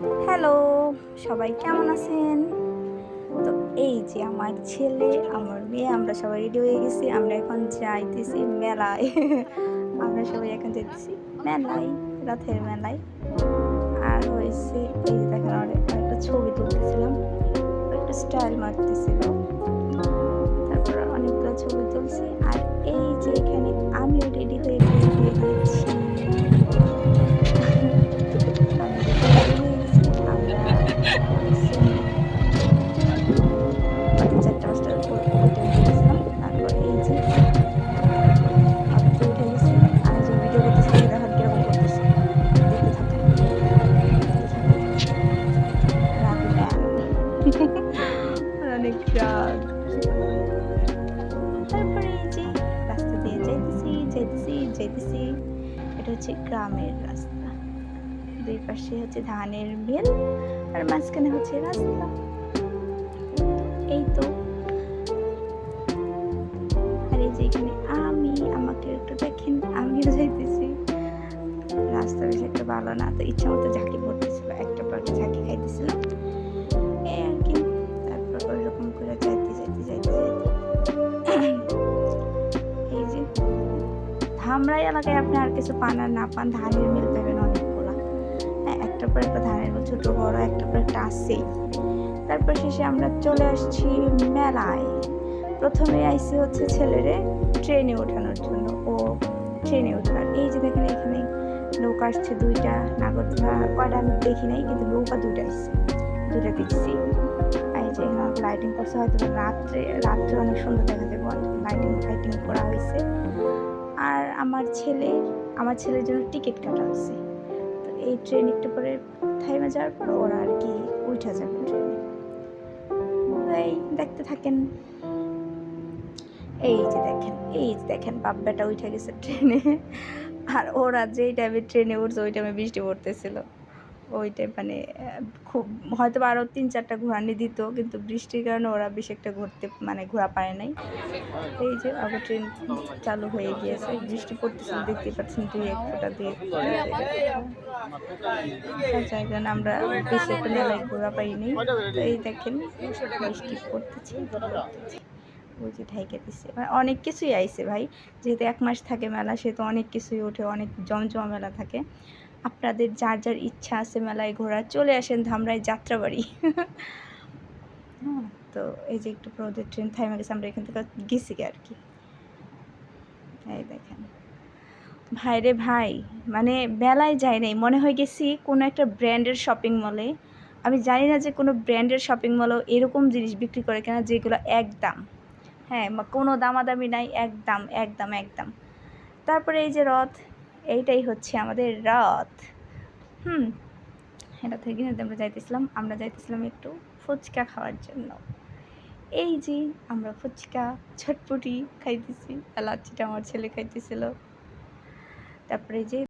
Hello, সবাই কেমন আছেন? তো এই যে আমার ছেলে, আমার মেয়ে আমরা সবাই রেডি হয়ে গেছি। আমরা এখন যাইতেছি মেলায়। আমরা সবাই এখন যাইতেছি মেলায়, রথের মেলায়। আর হইছে এই যে দেখেন একটা ছবি তুলতেছিলাম। ও একটু স্টাইল মারতেছিল। তারপর অনেকগুলো ছবি তুলছি। আর এই যে এখানে আমিও রেডি হয়ে বের হয়ে গিয়েছি। আমি রেডি হয়ে গেছি। আমরা হচ্ছে ৪টা-৫টার উপর ওইটা উঠে গেছিলাম। তারপর এই যে অটোতে উঠে গেছি। আমি যে ভিডিও করতেছি দেখে দেখেন কিরকম করতেছি। দেখতে থাকেন, দেখতে থাকেন। রাগী ম্যান। অনেক রাগ। তারপরে এই যে রাস্তা দিয়ে যাইতেছি। এটা হচ্ছে গ্রামের রাস্তা। দুই পাশে হচ্ছে ধানের মিল আর মাঝখানে হচ্ছে রাস্তা। এই তো। আর এই যে এখানে আমাকে একটু দেখেন, আমিও যাইতেছি। রাস্তা বেশ একটা ভালো না, তো ইচ্ছা মতো ঝাঁকি পড়তেছিল, একটা পর একটা ঝাঁকি খাইতেছিলাম এই আর কি। তারপর ওই রকম করে যাইতে এই যে ধামরাই এলাকায় আপনি আর কিছু পান আর না পান, ধানের মিল পাবেন অনেকগুলা। হ্যাঁ, একটার পর একটা ধানের মিল, ছোট বড় একটার পর একটা আসছেই। তারপর শেষে আমরা চলে আসছি মেলায়। প্রথমে আইসি হচ্ছে ছেলেরে ট্রেনে ওঠানোর জন্য, ও ট্রেনে উঠবার। এই যে দেখেন এখানে নৌকা আসছে দুইটা, নাগরদোলা কয়টা আমি দেখি নাই, কিন্তু নৌকা দুইটা আসছে, দুইটা দেখছি। এই যে এখানে লাইটিং করছে, হয়তো রাত্রে অনেক সুন্দর দেখা যাবে, লাইটিং করা হয়েছে। আর আমার ছেলের জন্য টিকিট কাটা হয়েছে। তো এই ট্রেন একটু পরে থাইমা যাওয়ার পর ওরা আর কি উঠা যাবে ট্রেনে। এই দেখতে থাকেন। এই যে দেখেন বাপ বেটা উঠে গেছে ট্রেনে। আর ওরা যেই টাইমে ট্রেনে উঠছে ওই টাইমে বৃষ্টি পড়তেছিল। ওইটাই মানে খুব হয়তো আরও ৩-৪টা ঘোরানি দিত, কিন্তু বৃষ্টির কারণে ওরা বেশি একটা ঘোরা পারে নাই। এই যে আবার ট্রেন চালু হয়ে গিয়েছে, বৃষ্টি পড়তেছিল দেখতেই পাচ্ছেন, দুই এক ফোঁটা যার কারণে আমরা বেশি একটা মেলায় ঘোরা পাইনি। তো এই দেখেন বৃষ্টি পড়তেছে। ওই যে ঢাইকা দিচ্ছে, মানে অনেক কিছুই আইছে ভাই। যেহেতু ১ মাস থাকে মেলা, সেহেতু অনেক কিছুই ওঠে, অনেক জমজমা মেলা থাকে। আপনাদের যার যার ইচ্ছা আছে মেলায় ঘোরার, চলে আসেন ধামরাই যাত্রাবাড়ি। হ্যাঁ, তো এই যে একটু পর ওদের ট্রেন থাইমা গেছে, আমরা এখান থেকে গেছি আর কি। এই দেখেন ভাই রে ভাই, মানে মেলায় যাই নাই, মনে হয় গেছি কোনো একটা ব্র্যান্ডের শপিং মলে। আমি জানি না যে কোনো ব্র্যান্ডের শপিং মলেও এরকম জিনিস বিক্রি করে কেনা, যেগুলো একদম, হ্যাঁ, কোনো দামাদামি নাই, একদম। তারপরে এই যে রথ, এইটাই হচ্ছে আমাদের রথ। এটা থেকে আমরা যাইতেছিলাম একটু ফুচকা খাওয়ার জন্য। এই যে আমরা ফুচকা ছটপটি খাইতেছি, লাচ্ছিটা আমার ছেলে খাইতেছিল। তারপরে যে